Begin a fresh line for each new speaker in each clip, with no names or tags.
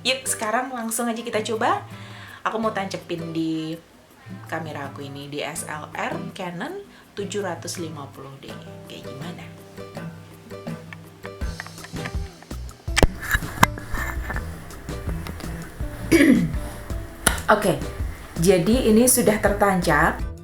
Yuk sekarang langsung aja kita coba. Aku mau tancepin di kamera aku ini, DSLR Canon 750D. Kayak gimana? Oke, jadi ini sudah tertancap.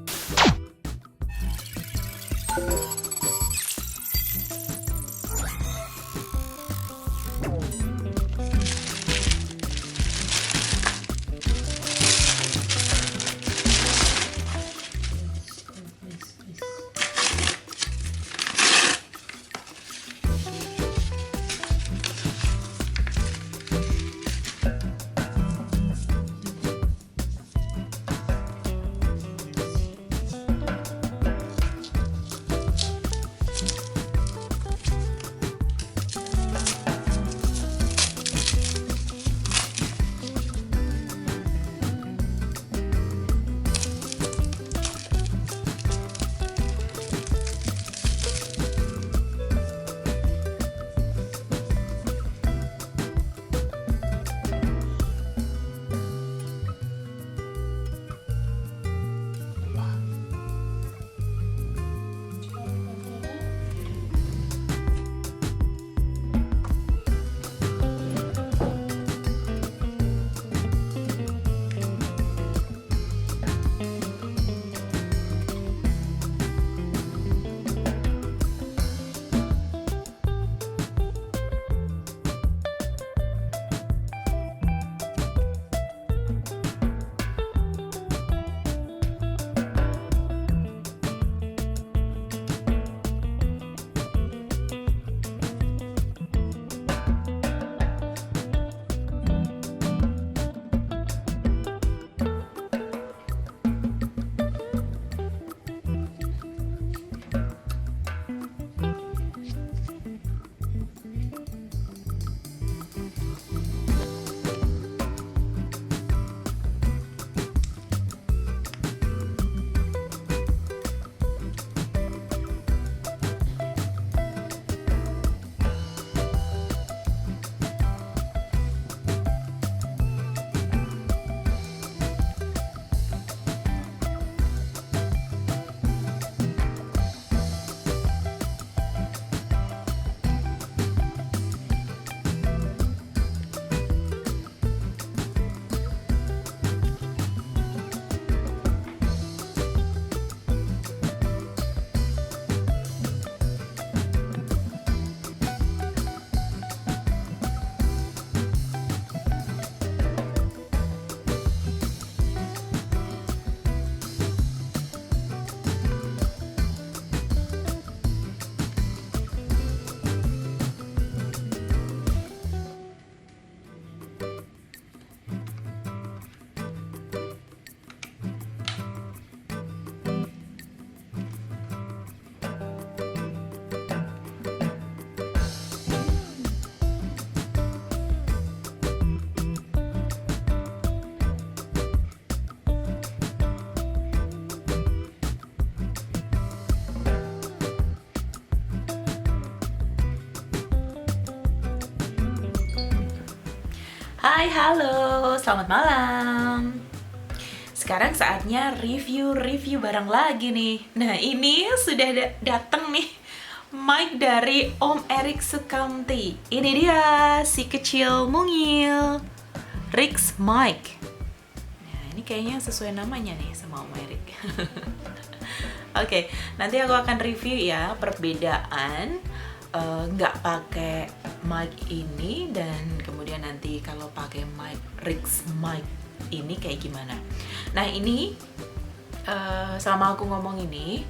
Hai, halo, selamat malam. Sekarang saatnya review barang lagi nih. Nah, ini sudah datang nih mic dari Om Erik Sukamti. Ini dia, si kecil mungil, Rix Mic. Nah, ini kayaknya sesuai namanya nih sama Om Erik. Oke, nanti aku akan review ya perbedaan nggak pakai mic ini dan kemudian nanti kalau pakai mic Rix Mic ini kayak gimana. Nah, ini selama aku ngomong ini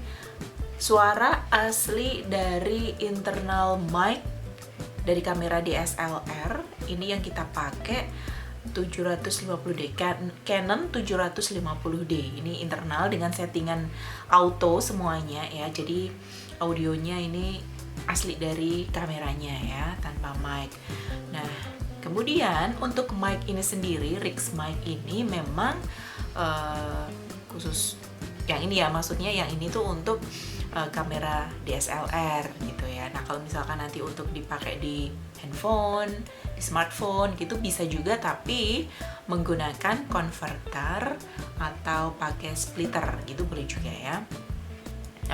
suara asli dari internal mic dari kamera DSLR ini yang kita pakai 750D, Canon 750D. Ini internal dengan settingan auto semuanya ya. Jadi audionya ini asli dari kameranya ya, tanpa mic. Nah, kemudian untuk mic ini sendiri, Rix Mic ini memang khusus yang ini ya, maksudnya yang ini tuh untuk kamera DSLR gitu ya. Nah, kalau misalkan nanti untuk dipakai di handphone, di smartphone gitu bisa juga, tapi menggunakan converter atau pakai splitter gitu boleh juga ya.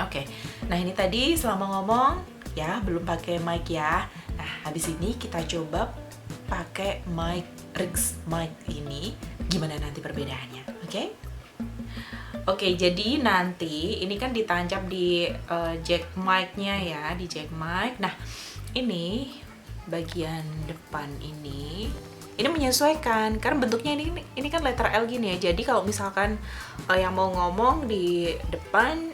Oke, nah ini tadi selama ngomong ya belum pakai mic ya. Nah habis ini kita coba pakai mic Rix mic ini, gimana nanti perbedaannya, oke? Oke, jadi nanti ini kan ditancap di jack mic-nya ya, di jack mic. Nah, ini bagian depan ini menyesuaikan karena bentuknya ini kan letter L gini ya. Jadi kalau misalkan yang mau ngomong di depan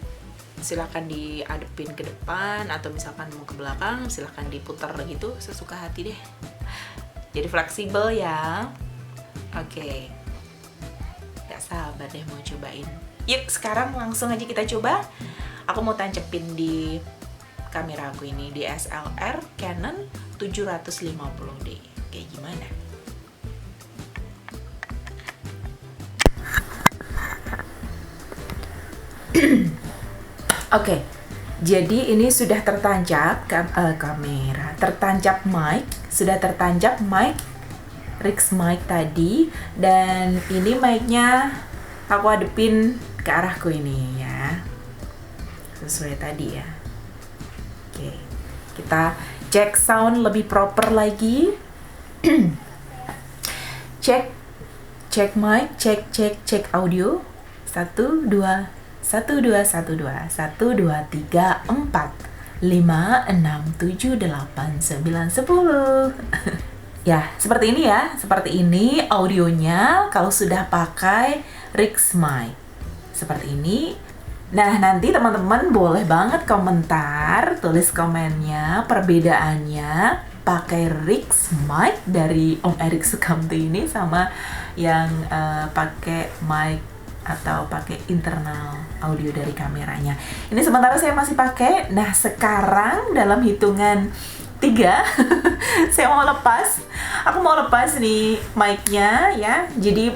silakan diadepin ke depan, atau misalkan mau ke belakang silakan diputar gitu, sesuka hati deh. Jadi fleksibel ya. Oke. Gak sabar deh mau cobain. Yuk sekarang langsung aja kita coba. Aku mau tancepin di kamera aku ini, DSLR Canon 750D. Kayak gimana? Oke, jadi ini sudah tertancap kamera, tertancap mic, sudah tertancap mic Rix mic tadi, dan ini mic-nya aku adepin ke arahku ini ya, sesuai tadi ya. Oke, kita cek sound lebih proper lagi. cek mic, cek audio. 1 2 1 2 1 2 1 2 3 4 5 6 7 8 9 10. Ya, seperti ini ya. Seperti ini audionya kalau sudah pakai Rix mic. Seperti ini. Nah, nanti teman-teman boleh banget komentar, tulis komennya, perbedaannya pakai Rix mic dari Om Erik Sukamti ini sama yang pakai mic atau pakai internal audio dari kameranya. Ini sementara saya masih pakai. Nah, sekarang dalam hitungan 3 saya mau lepas. Aku mau lepas nih mic-nya ya. Jadi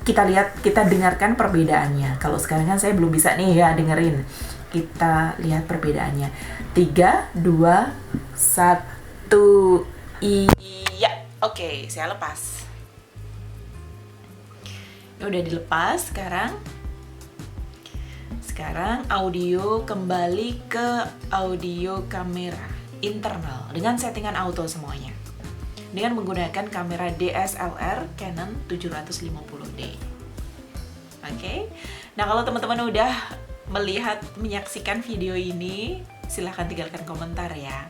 kita lihat, kita dengarkan perbedaannya. Kalau sekarang kan saya belum bisa nih ya dengerin. Kita lihat perbedaannya. 3 2 1. Iya. Oke, saya lepas. Ini udah dilepas sekarang. Sekarang audio kembali ke audio kamera internal dengan settingan auto semuanya, dengan menggunakan kamera DSLR Canon 750D. Oke. Nah, kalau teman-teman udah menyaksikan video ini, silahkan tinggalkan komentar ya.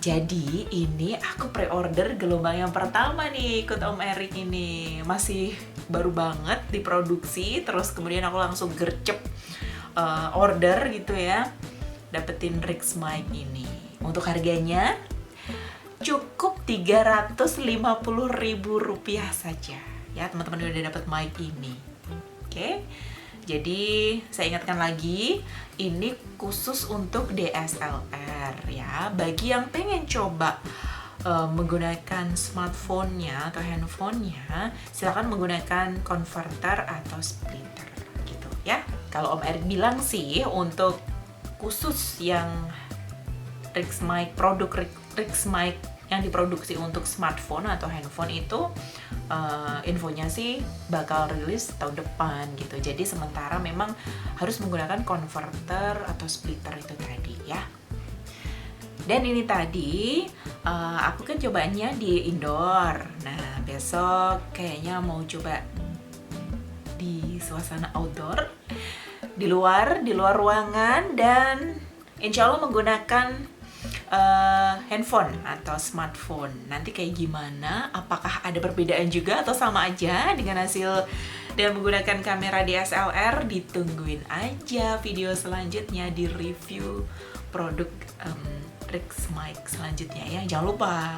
Jadi ini aku pre-order gelombang yang pertama nih ikut Om Erik ini. Masih baru banget diproduksi, terus kemudian aku langsung gercep order gitu ya, dapetin Rix mic ini. Untuk harganya cukup Rp350.000 saja ya, teman-teman udah dapat mic ini. Oke. Jadi saya ingatkan lagi, ini khusus untuk DSLR ya. Bagi yang pengen coba menggunakan smartphone-nya atau handphone-nya, silakan menggunakan converter atau splitter gitu ya. Kalau Om Erik bilang sih untuk khusus yang Rix mic, produk Rix mic yang diproduksi untuk smartphone atau handphone itu infonya sih bakal rilis tahun depan gitu. Jadi sementara memang harus menggunakan converter atau splitter itu tadi ya. Dan ini tadi aku kan cobaannya di indoor. Nah, besok kayaknya mau coba di suasana outdoor, di luar ruangan, dan insya Allah menggunakan handphone atau smartphone. Nanti kayak gimana? Apakah ada perbedaan juga atau sama aja dengan hasil dengan menggunakan kamera DSLR? Ditungguin aja video selanjutnya di review produk Rix mic selanjutnya ya. Jangan lupa,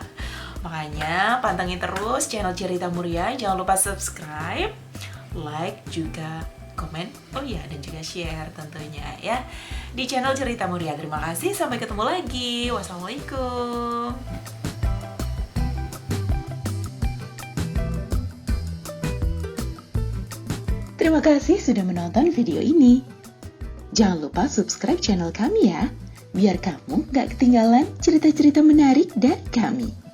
makanya pantengin terus channel Cerita Muria. Jangan lupa subscribe, like, juga komen, oh iya, dan juga share tentunya ya di channel Cerita Muria. Terima kasih, sampai ketemu lagi. Wassalamualaikum.
Terima kasih sudah menonton video ini. Jangan lupa subscribe channel kami ya, biar kamu gak ketinggalan cerita-cerita menarik dari kami.